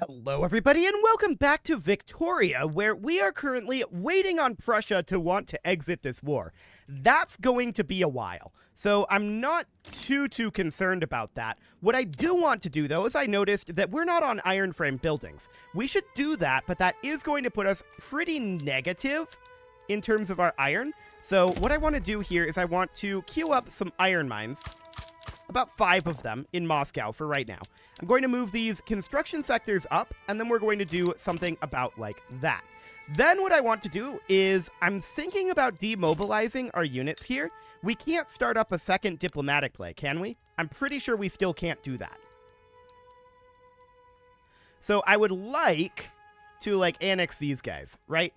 Hello everybody and welcome back to Victoria, where we are currently waiting on Prussia to want to exit this war. That's going to be a while, so I'm not too concerned about that. What I do want to do though is I noticed that we're not on iron frame buildings. We should do that, but that is going to put us pretty negative in terms of our iron. So what I want to do here is I want to queue up some iron mines, about 5 of them in Moscow for right now. I'm going to move these construction sectors up, and then we're going to do something about like that. Then what I want to do is I'm thinking about demobilizing our units here. We can't start up a second diplomatic play, can we? I'm pretty sure we still can't do that. So I would like to like annex these guys, right?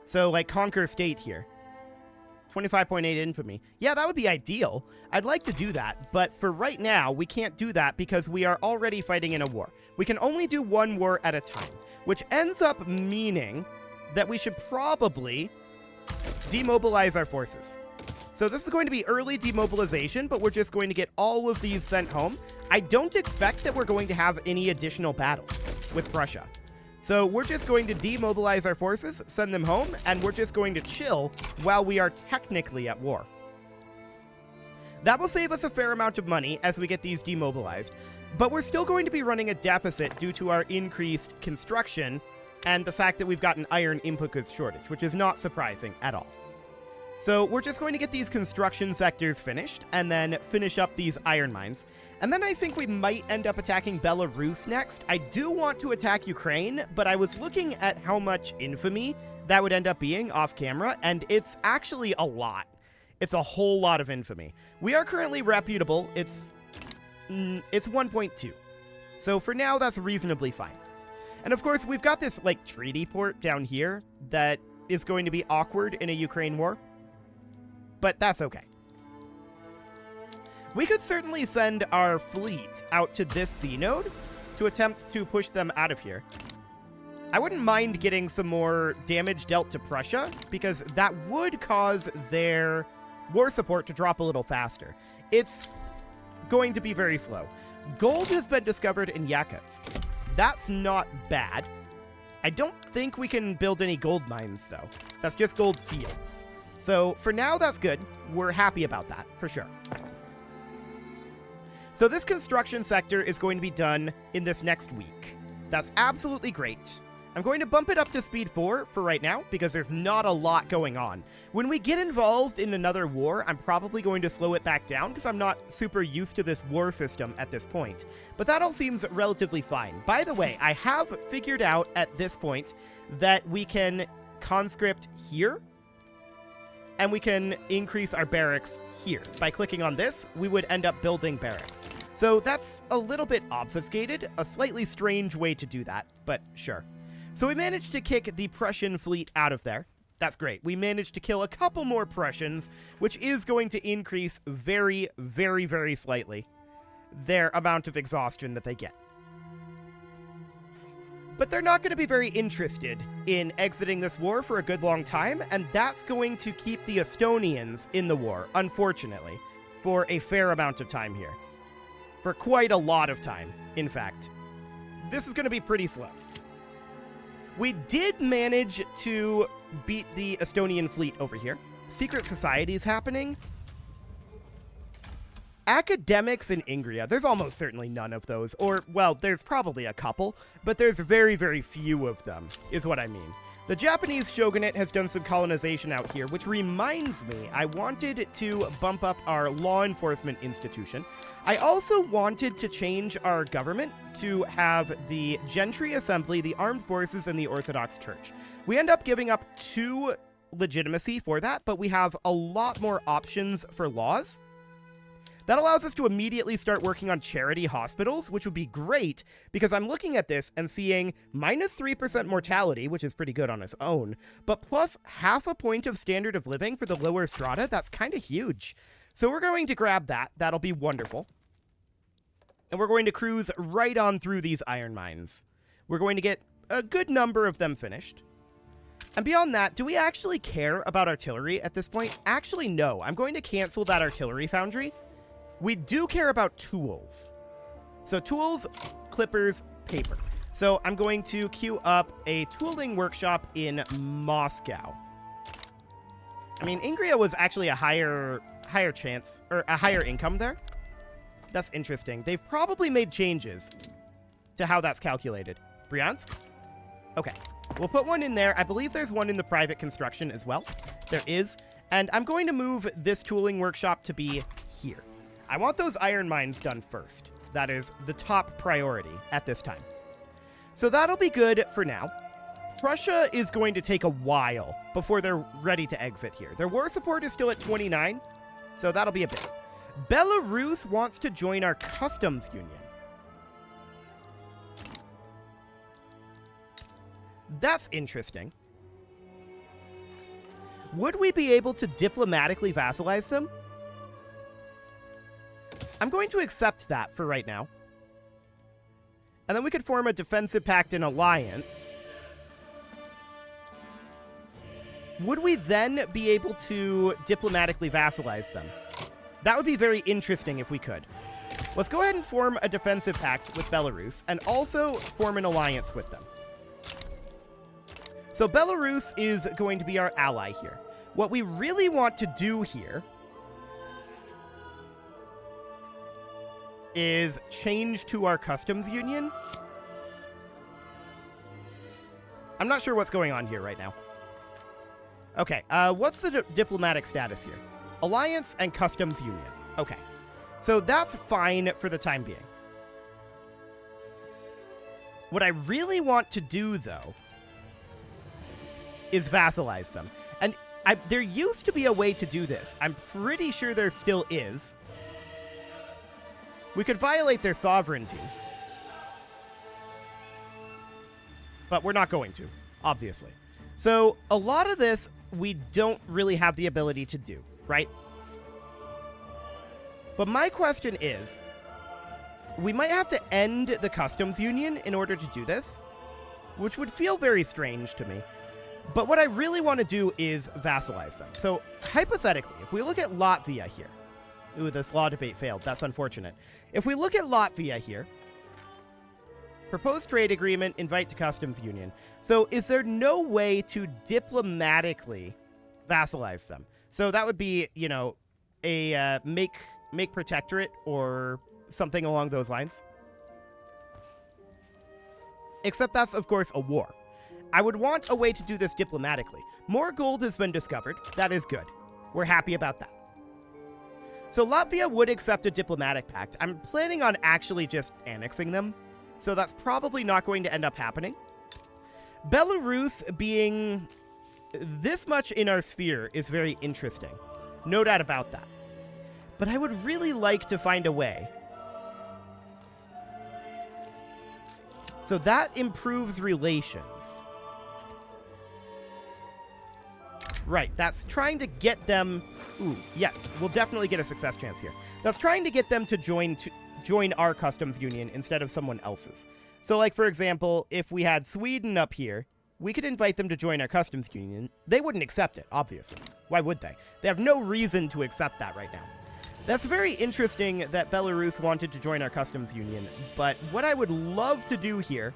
So like conquer state here. 25.8 infamy. Yeah, that would be ideal. I'd like to do that, but for right now, we can't do that because we are already fighting in a war. We can only do one war at a time, which ends up meaning that we should probably demobilize our forces. So this is going to be early demobilization, but we're just going to get all of these sent home. I don't expect that we're going to have any additional battles with Prussia. So we're just going to demobilize our forces, send them home, and we're just going to chill while we are technically at war. That will save us a fair amount of money as we get these demobilized, but we're still going to be running a deficit due to our increased construction and the fact that we've got an iron input goods shortage, which is not surprising at all. So we're just going to get these construction sectors finished and then finish up these iron mines. And then I think we might end up attacking Belarus next. I do want to attack Ukraine, but I was looking at how much infamy that would end up being off camera, and it's actually a lot. It's a whole lot of infamy. We are currently reputable. It's 1.2. So for now, that's reasonably fine. And of course, we've got this like treaty port down here that is going to be awkward in a Ukraine war. But that's okay. We could certainly send our fleet out to this sea node to attempt to push them out of here. I wouldn't mind getting some more damage dealt to Prussia, because that would cause their war support to drop a little faster. It's going to be very slow. Gold has been discovered in Yakutsk. That's not bad. I don't think we can build any gold mines, though. That's just gold fields. So for now, that's good. We're happy about that, for sure. So this construction sector is going to be done in this next week. That's absolutely great. I'm going to bump it up to speed 4 for right now, because there's not a lot going on. When we get involved in another war, I'm probably going to slow it back down, because I'm not super used to this war system at this point. But that all seems relatively fine. By the way, I have figured out at this point that we can conscript here, and we can increase our barracks here. By clicking on this, we would end up building barracks. So that's a little bit obfuscated, a slightly strange way to do that, but sure. So we managed to kick the Prussian fleet out of there. That's great. We managed to kill a couple more Prussians, which is going to increase very, very, very slightly their amount of exhaustion that they get. But they're not going to be very interested in exiting this war for a good long time, and that's going to keep the Estonians in the war, unfortunately, for a fair amount of time here. For quite a lot of time, in fact. This is going to be pretty slow. We did manage to beat the Estonian fleet over here. Secret societies happening. Academics in Ingria, there's almost certainly none of those, or, well, there's probably a couple, but there's very, very few of them, is what I mean. The Japanese shogunate has done some colonization out here, which reminds me, I wanted to bump up our law enforcement institution. I also wanted to change our government to have the Gentry Assembly, the Armed Forces, and the Orthodox Church. We end up giving up 2 legitimacy for that, but we have a lot more options for laws. That allows us to immediately start working on charity hospitals, which would be great, because I'm looking at this and seeing minus 3% mortality, which is pretty good on its own, but plus half a point of standard of living for the lower strata. That's kind of huge. So we're going to grab that. That'll be wonderful. And we're going to cruise right on through these iron mines. We're going to get a good number of them finished. And beyond that, do we actually care about artillery at this point? Actually, no. I'm going to cancel that artillery foundry. We do care about tools. So tools, clippers, paper. So I'm going to queue up a tooling workshop in Moscow. I mean, Ingria was actually a higher chance, or a higher income there. That's interesting. They've probably made changes to how that's calculated. Bryansk? Okay. We'll put one in there. I believe there's one in the private construction as well. There is. And I'm going to move this tooling workshop to be here. I want those iron mines done first. That is the top priority at this time. So that'll be good for now. Prussia is going to take a while before they're ready to exit here. Their war support is still at 29, so that'll be a bit. Belarus wants to join our customs union. That's interesting. Would we be able to diplomatically vassalize them? I'm going to accept that for right now. And then we could form a defensive pact and alliance. Would we then be able to diplomatically vassalize them? That would be very interesting if we could. Let's go ahead and form a defensive pact with Belarus and also form an alliance with them. So Belarus is going to be our ally here. What we really want to do here is change to our customs union. I'm not sure what's going on here right now. Okay, what's the diplomatic status here? Alliance and customs union. Okay, so that's fine for the time being. What I really want to do, though, is vassalize them. And there used to be a way to do this. I'm pretty sure there still is. We could violate their sovereignty. But we're not going to, obviously. So a lot of this we don't really have the ability to do, right? But my question is, we might have to end the customs union in order to do this, which would feel very strange to me. But what I really want to do is vassalize them. So hypothetically, if we look at Latvia here, ooh, this law debate failed. That's unfortunate. If we look at Latvia here, proposed trade agreement, invite to customs union. So is there no way to diplomatically vassalize them? So that would be, you know, a make protectorate or something along those lines. Except that's, of course, a war. I would want a way to do this diplomatically. More gold has been discovered. That is good. We're happy about that. So Latvia would accept a diplomatic pact. I'm planning on actually just annexing them, so that's probably not going to end up happening. Belarus being this much in our sphere is very interesting. No doubt about that. But I would really like to find a way. So that improves relations. Right, that's trying to get them... Ooh, yes, we'll definitely get a success chance here. That's trying to get them to join our customs union instead of someone else's. So, like, for example, if we had Sweden up here, we could invite them to join our customs union. They wouldn't accept it, obviously. Why would they? They have no reason to accept that right now. That's very interesting that Belarus wanted to join our customs union, but what I would love to do here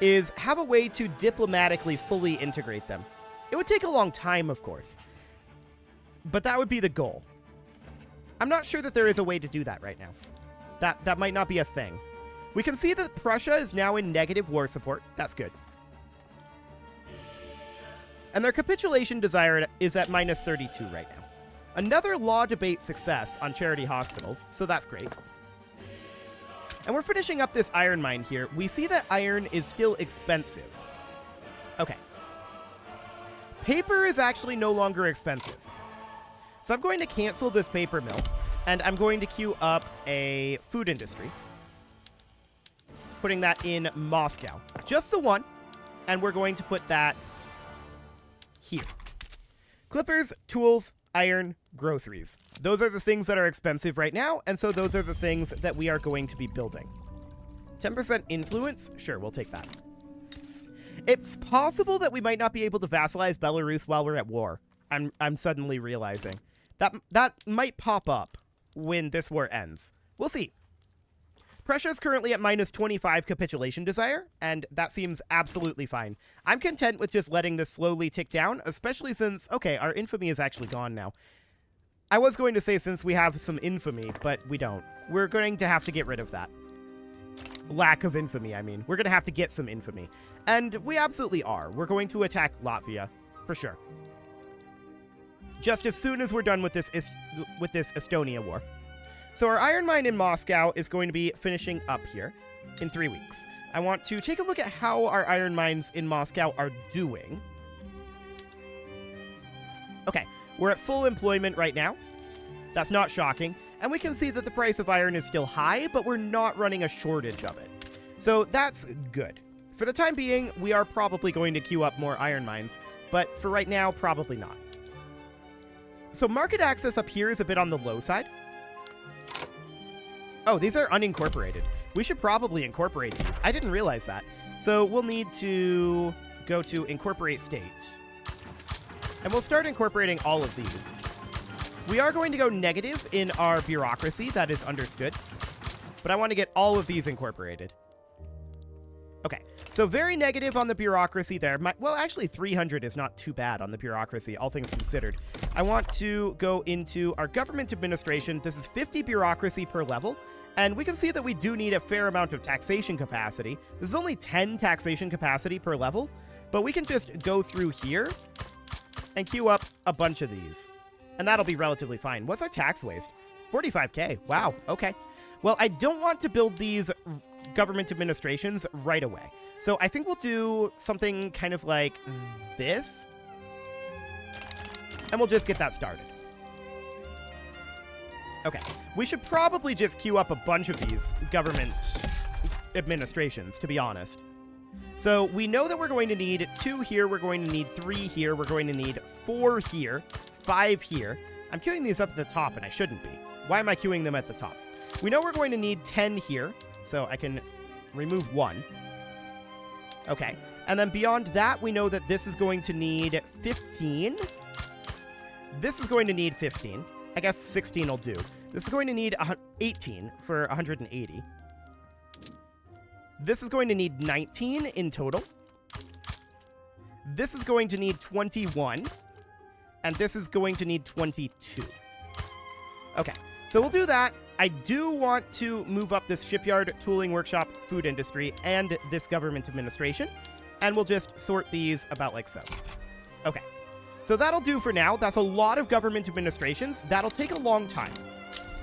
is have a way to diplomatically fully integrate them. It would take a long time, of course, but that would be the goal. I'm not sure that there is a way to do that right now. That might not be a thing. We can see that Prussia is now in negative war support. That's good. And their capitulation desired is at minus 32 right now. Another law debate success on charity hospitals, so that's great. And we're finishing up this iron mine here. We see that iron is still expensive. Okay. Paper is actually no longer expensive. So I'm going to cancel this paper mill, and I'm going to queue up a food industry. Putting that in Moscow. Just the one, and we're going to put that here. Clippers, tools, iron, groceries. Those are the things that are expensive right now, and so those are the things that we are going to be building. 10% influence? Sure, we'll take that. It's possible that we might not be able to vassalize Belarus while we're at war. I'm suddenly realizing. That might pop up when this war ends. We'll see. Prussia's currently at minus 25 capitulation desire, and that seems absolutely fine. I'm content with just letting this slowly tick down, especially since, okay, our infamy is actually gone now. I was going to say since we have some infamy, but we don't. We're going to have to get rid of that. Lack of infamy, I mean. We're going to have to get some infamy. And we absolutely are. We're going to attack Latvia, for sure. Just as soon as we're done with this Estonia war. So our iron mine in Moscow is going to be finishing up here in 3 weeks. I want to take a look at how our iron mines in Moscow are doing. Okay, we're at full employment right now. That's not shocking. And we can see that the price of iron is still high, but we're not running a shortage of it. So that's good. For the time being, we are probably going to queue up more iron mines, but for right now, probably not. So market access up here is a bit on the low side. Oh, these are unincorporated. We should probably incorporate these. I didn't realize that. So we'll need to go to incorporate state. And we'll start incorporating all of these. We are going to go negative in our bureaucracy. That is understood. But I want to get all of these incorporated. Okay, so very negative on the bureaucracy there. Well, actually, 300 is not too bad on the bureaucracy, all things considered. I want to go into our government administration. This is 50 bureaucracy per level. And we can see that we do need a fair amount of taxation capacity. This is only 10 taxation capacity per level. But we can just go through here and queue up a bunch of these. And that'll be relatively fine. What's our tax waste? 45k. Wow, okay. Well, I don't want to build these government administrations right away. So I think we'll do something kind of like this. And we'll just get that started. Okay. We should probably just queue up a bunch of these government administrations, to be honest. So we know that we're going to need 2 here, we're going to need 3 here, we're going to need 4 here, 5 here. I'm queuing these up at the top, and I shouldn't be. Why am I queuing them at the top? We know we're going to need 10 here, so I can remove 1. Okay, and then beyond that, we know that this is going to need 15. This is going to need 15. I guess 16 will do. This is going to need 18 for 180. This is going to need 19 in total. This is going to need 21. And this is going to need 22. Okay, so we'll do that. I do want to move up this shipyard, tooling workshop, food industry, and this government administration. And we'll just sort these about like so. Okay, so that'll do for now. That's a lot of government administrations. That'll take a long time.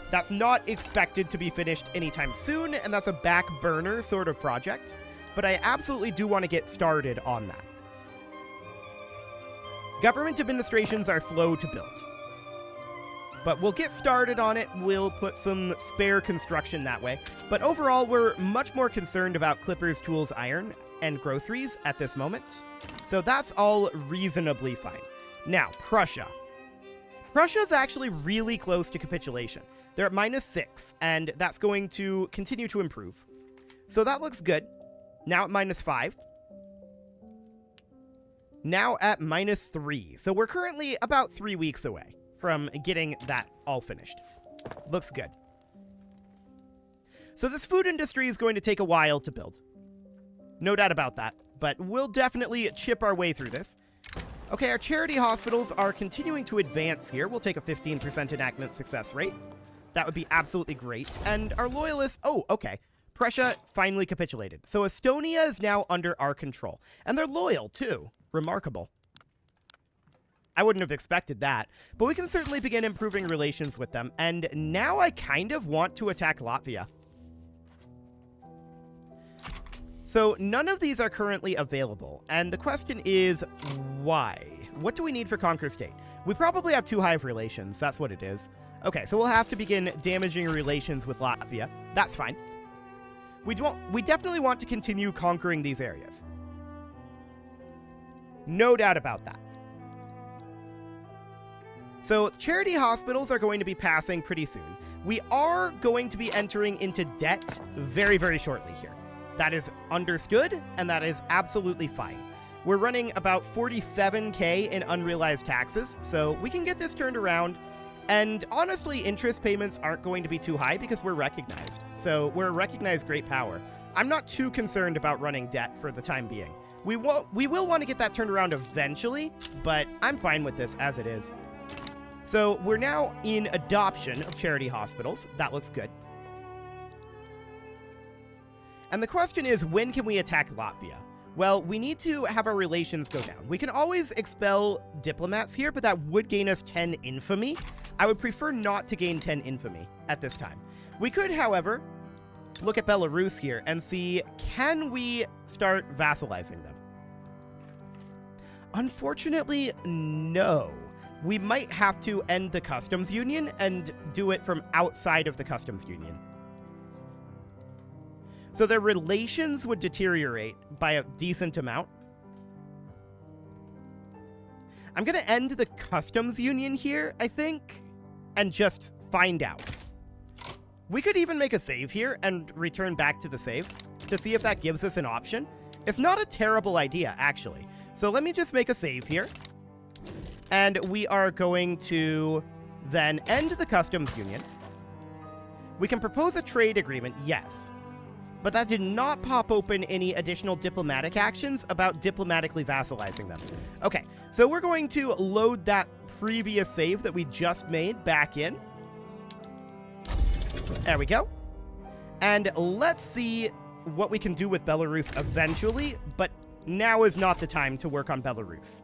That's not expected to be finished anytime soon, and that's a back burner sort of project. But I absolutely do want to get started on that. Government administrations are slow to build. But we'll get started on it. We'll put some spare construction that way. But overall, we're much more concerned about Clippers, Tools, Iron, and groceries at this moment. So that's all reasonably fine. Now, Prussia. Prussia's actually really close to capitulation. They're at -6, and that's going to continue to improve. So that looks good. Now at -5. Now at -3. So we're currently about 3 weeks away from getting that all finished. Looks good. So this food industry is going to take a while to build. No doubt about that, but we'll definitely chip our way through this. Okay, our charity hospitals are continuing to advance here. We'll take a 15% enactment success rate. That would be absolutely great. And our loyalists... Oh, okay. Prussia finally capitulated. So Estonia is now under our control. And they're loyal, too. Remarkable. I wouldn't have expected that. But we can certainly begin improving relations with them. And now I kind of want to attack Latvia. So none of these are currently available. And the question is, why? What do we need for Conquer State? We probably have too high of relations. That's what it is. Okay, so we'll have to begin damaging relations with Latvia. That's fine. We definitely want to continue conquering these areas. No doubt about that. So charity hospitals are going to be passing pretty soon. We are going to be entering into debt very, very shortly here. That is understood, and that is absolutely fine. We're running about 47k in unrealized taxes, so we can get this turned around And honestly, interest payments aren't going to be too high because we're recognized. So we're a recognized great power. I'm not too concerned about running debt for the time being. We will want to get that turned around eventually, but I'm fine with this as it is. So we're now in adoption of charity hospitals. That looks good. And the question is, when can we attack Latvia? Well, we need to have our relations go down. We can always expel diplomats here, but that would gain us 10 infamy. I would prefer not to gain 10 infamy at this time. We could, however, look at Belarus here and see, can we start vassalizing them? Unfortunately, no. We might have to end the customs union and do it from outside of the customs union. So their relations would deteriorate by a decent amount. I'm going to end the customs union here, I think, and just find out. We could even make a save here and return back to the save to see if that gives us an option. It's not a terrible idea, actually. So let me just make a save here. And we are going to then end the customs union. We can propose a trade agreement, yes. But that did not pop open any additional diplomatic actions about diplomatically vassalizing them. Okay, so we're going to load that previous save that we just made back in. There we go. And let's see what we can do with Belarus eventually, but now is not the time to work on Belarus.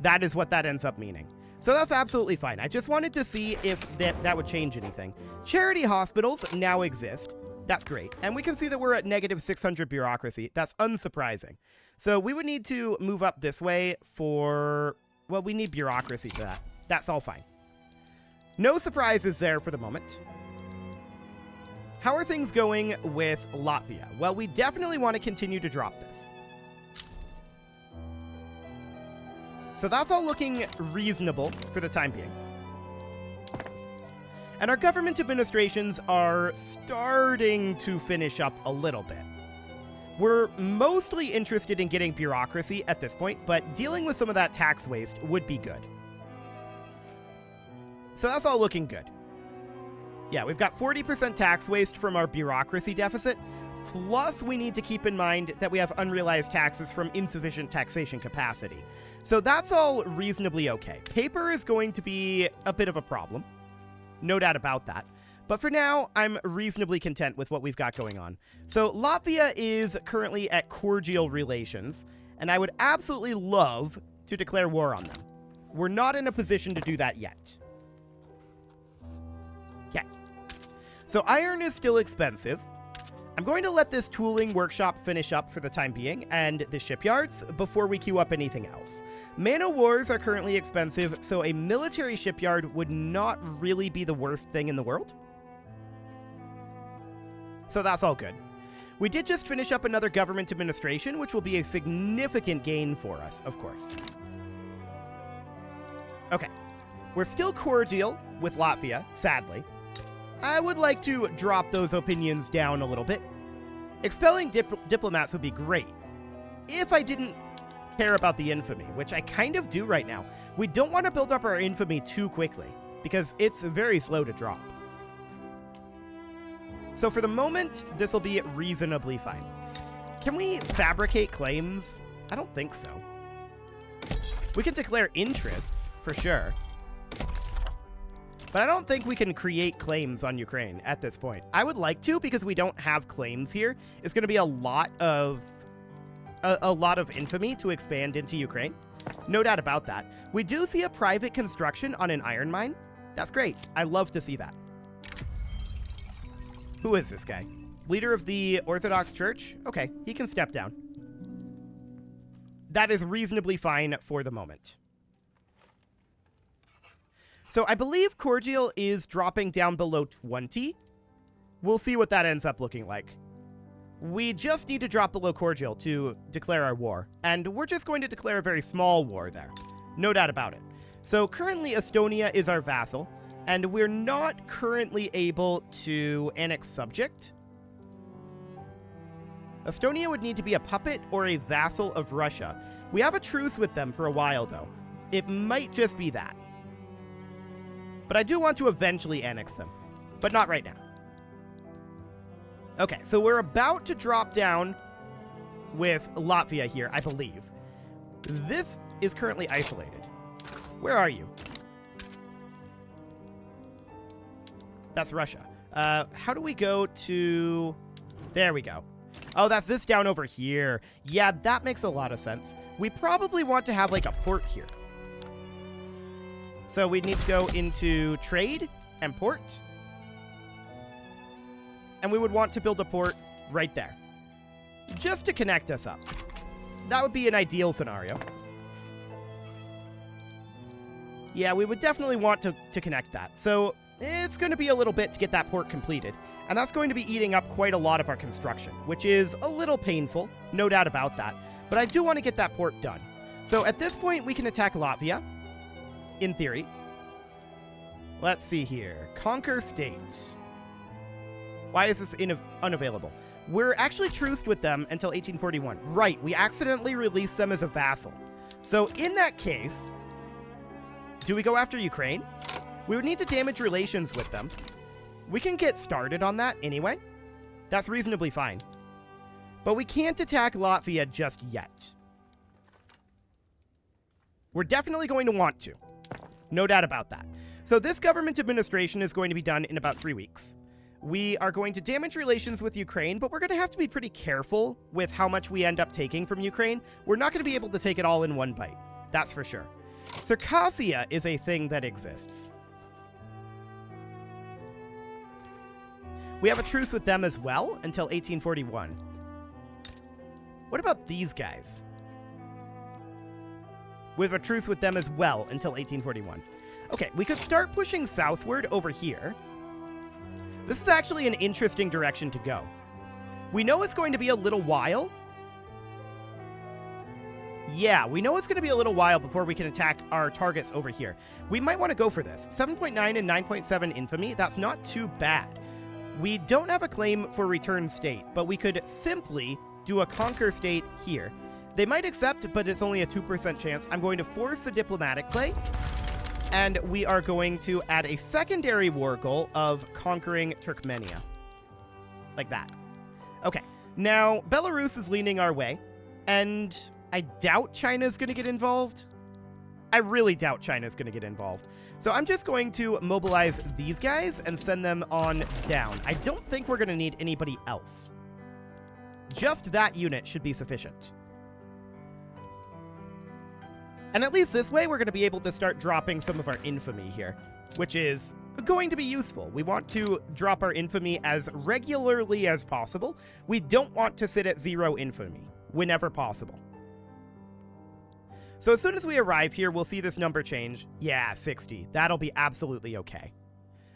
That is what that ends up meaning. So that's absolutely fine. I just wanted to see if that would change anything. Charity hospitals now exist. That's great. And we can see that we're at negative 600 bureaucracy. That's unsurprising. So we would need to move up this way for... Well, we need bureaucracy for that. That's all fine. No surprises there for the moment. How are things going with Latvia? Well, we definitely want to continue to drop this. So that's all looking reasonable for the time being. And our government administrations are starting to finish up a little bit. We're mostly interested in getting bureaucracy at this point, but dealing with some of that tax waste would be good. So that's all looking good. Yeah, we've got 40% tax waste from our bureaucracy deficit, plus we need to keep in mind that we have unrealized taxes from insufficient taxation capacity. So that's all reasonably okay. Paper is going to be a bit of a problem. No doubt about that. But for now, I'm reasonably content with what we've got going on. So Latvia is currently at cordial relations, and I would absolutely love to declare war on them. We're not in a position to do that yet. Okay. So iron is still expensive. I'm going to let this tooling workshop finish up for the time being, and the shipyards, before we queue up anything else. Man-o'-wars are currently expensive, so a military shipyard would not really be the worst thing in the world. So that's all good. We did just finish up another government administration, which will be a significant gain for us, of course. Okay. We're still cordial with Latvia, sadly. I would like to drop those opinions down a little bit. Expelling diplomats would be great if I didn't care about the infamy, which I kind of do right now. We don't want to build up our infamy too quickly because it's very slow to drop. So for the moment, this will be reasonably fine. Can we fabricate claims? I don't think so. We can declare interests, for sure. But I don't think we can create claims on Ukraine at this point. I would like to, because we don't have claims here. It's going to be a lot of infamy to expand into Ukraine. No doubt about that. We do see a private construction on an iron mine. That's great. I love to see that. Who is this guy? Leader of the Orthodox Church? Okay, he can step down. That is reasonably fine for the moment. So I believe cordial is dropping down below 20. We'll see what that ends up looking like. We just need to drop below cordial to declare our war. And we're just going to declare a very small war there. No doubt about it. So currently Estonia is our vassal. And we're not currently able to annex subject. Estonia would need to be a puppet or a vassal of Russia. We have a truce with them for a while, though. It might just be that. But But I do want to eventually annex them, but not right now. Okay, so we're about to drop down with Latvia here, I believe. This is currently isolated. Where are you? That's Russia. How do we go to... There we go. Oh, that's this down over here. Yeah, that makes a lot of sense. We probably want to have, like, a port here. So we need to go into trade and port. And we would want to build a port right there. Just to connect us up. That would be an ideal scenario. Yeah, we would definitely want to connect that. So it's going to be a little bit to get that port completed. And that's going to be eating up quite a lot of our construction, which is a little painful, no doubt about that. But I do want to get that port done. So at this point, we can attack Latvia, in theory. Let's see here. Conquer states. Why is this unavailable? We're actually truced with them until 1841. Right, we accidentally released them as a vassal. So in that case, do we go after Ukraine? We would need to damage relations with them. We can get started on that anyway. That's reasonably fine. But we can't attack Latvia just yet. We're definitely going to want to. No doubt about that. So this government administration is going to be done in about 3 weeks. We are going to damage relations with Ukraine, but we're going to have to be pretty careful with how much we end up taking from Ukraine. We're not going to be able to take it all in one bite. That's for sure. Circassia is a thing that exists. We have a truce with them as well until 1841. What about these guys? We have a truce with them as well until 1841. Okay, we could start pushing southward over here. This is actually an interesting direction to go. We know it's going to be a little while. Yeah, we know it's going to be a little while before we can attack our targets over here. We might want to go for this. 7.9 and 9.7 infamy, that's not too bad. We don't have a claim for return state, but we could simply do a conquer state here. They might accept, but it's only a 2% chance. I'm going to force a diplomatic play, and we are going to add a secondary war goal of conquering Turkmenia. Like that. Okay, now Belarus is leaning our way, and I doubt China's going to get involved. I really doubt China's going to get involved. So I'm just going to mobilize these guys and send them on down. I don't think we're going to need anybody else. Just that unit should be sufficient. And at least this way, we're going to be able to start dropping some of our infamy here, which is going to be useful. We want to drop our infamy as regularly as possible. We don't want to sit at 0 infamy whenever possible. So as soon as we arrive here, we'll see this number change. Yeah, 60. That'll be absolutely okay.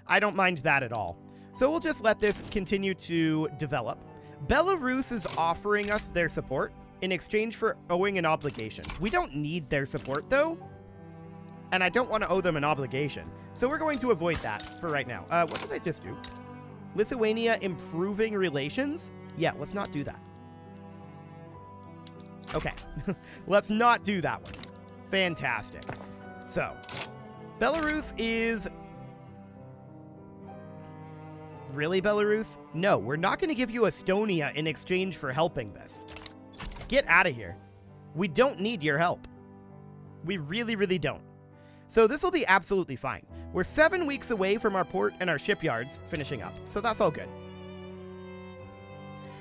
I don't mind that at all. So we'll just let this continue to develop. Belarus is offering us their support in exchange for owing an obligation. We don't need their support, though. And I don't want to owe them an obligation. So we're going to avoid that for right now. What did I just do? Lithuania improving relations? Yeah, let's not do that. Okay, let's not do that one. Fantastic. So, Belarus is... Really, Belarus? No, we're not going to give you Estonia in exchange for helping this. Get out of here. We don't need your help. We really, really don't. So this will be absolutely fine. We're 7 weeks away from our port and our shipyards finishing up, so that's all good.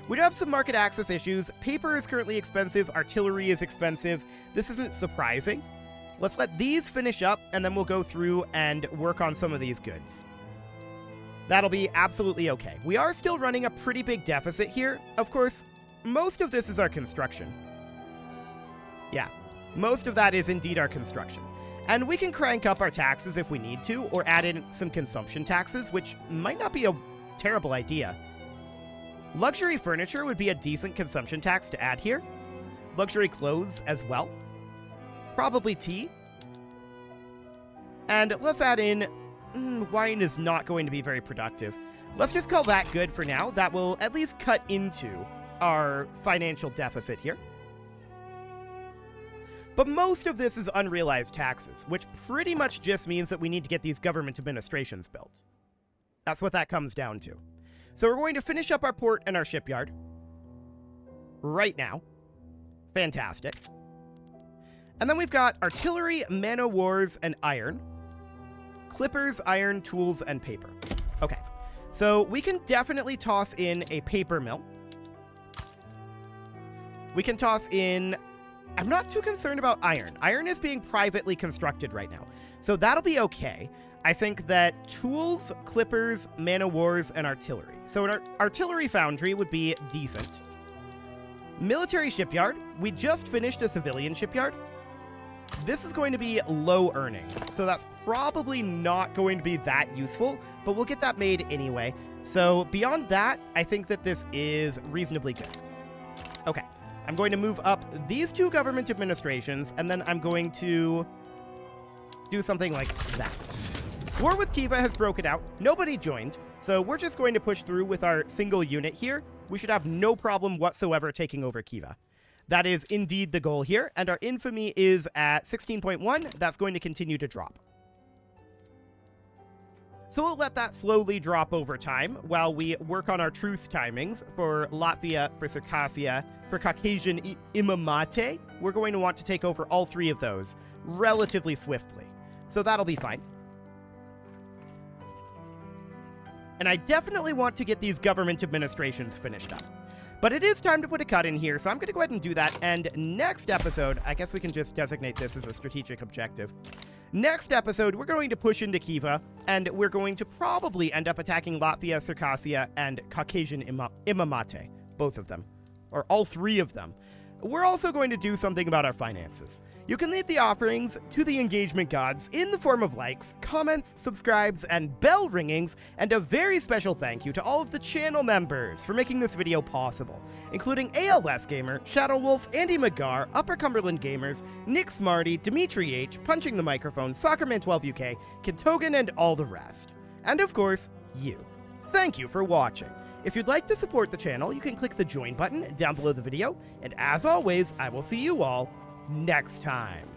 We do have some market access issues. Paper is currently expensive. Artillery is expensive. This isn't surprising. Let's let these finish up, and then we'll go through and work on some of these goods. That'll be absolutely okay. We are still running a pretty big deficit here. Of course, most of this is our construction. Yeah, most of that is indeed our construction. And we can crank up our taxes if we need to, or add in some consumption taxes, which might not be a terrible idea. Luxury furniture would be a decent consumption tax to add here. Luxury clothes as well. Probably tea. And let's add in... wine is not going to be very productive. Let's just call that good for now. That will at least cut into our financial deficit here. But most of this is unrealized taxes, which pretty much just means that we need to get these government administrations built. That's what that comes down to. So we're going to finish up our port and our shipyard right now. Fantastic. And then we've got artillery, man-o'-wars, and iron. Clippers, iron, tools, and paper. Okay. So we can definitely toss in a paper mill. We can toss in... I'm not too concerned about iron. Iron is being privately constructed right now, so that'll be okay. I think that tools, clippers, man-o'-wars, and artillery. So an artillery foundry would be decent. Military shipyard. We just finished a civilian shipyard. This is going to be low earnings, so that's probably not going to be that useful, but we'll get that made anyway. So beyond that, I think that this is reasonably good. Okay. I'm going to move up these two government administrations, and then I'm going to do something like that. War with Khiva has broken out. Nobody joined, so we're just going to push through with our single unit here. We should have no problem whatsoever taking over Khiva. That is indeed the goal here, and our infamy is at 16.1. That's going to continue to drop. So we'll let that slowly drop over time while we work on our truce timings for Latvia, for Circassia, for Caucasian Imamate. We're going to want to take over all three of those relatively swiftly. So that'll be fine. And I definitely want to get these government administrations finished up. But it is time to put a cut in here, so I'm going to go ahead and do that. And next episode, I guess we can just designate this as a strategic objective. Next episode, we're going to push into Khiva, and we're going to probably end up attacking Latvia, Circassia, and Caucasian Imamate. Both of them. Or all three of them. We're also going to do something about our finances. You can leave the offerings to the engagement gods in the form of likes, comments, subscribes, and bell ringings, and a very special thank you to all of the channel members for making this video possible, including ALS Gamer, Shadow Wolf, Andy McGar, Upper Cumberland Gamers, Nick Smarty, Dimitri H, Punching the Microphone, Soccerman12UK, Kintogan, and all the rest. And of course, you. Thank you for watching. If you'd like to support the channel, you can click the join button down below the video, and as always, I will see you all next time.